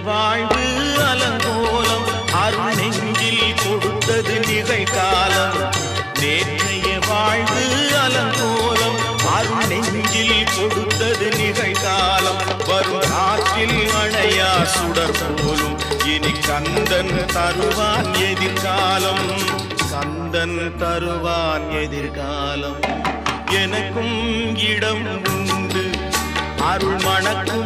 வாழ்வு அலங்கோலம் அருள் நெஞ்சில் கொடுத்தது நிகழ்காலம். நேற்றைய வாழ்வு அலங்கோலம் அருள் நெஞ்சில் கொடுத்தது நிகழ்காலம். வரும் காற்றில் அணையா சுடர் போலும் இனி கந்தன் தருவான் எதிர்காலம். கந்தன் தருவான் எதிர்காலம். எனக்கும் இடம் உண்டு அருள் மணக்கும்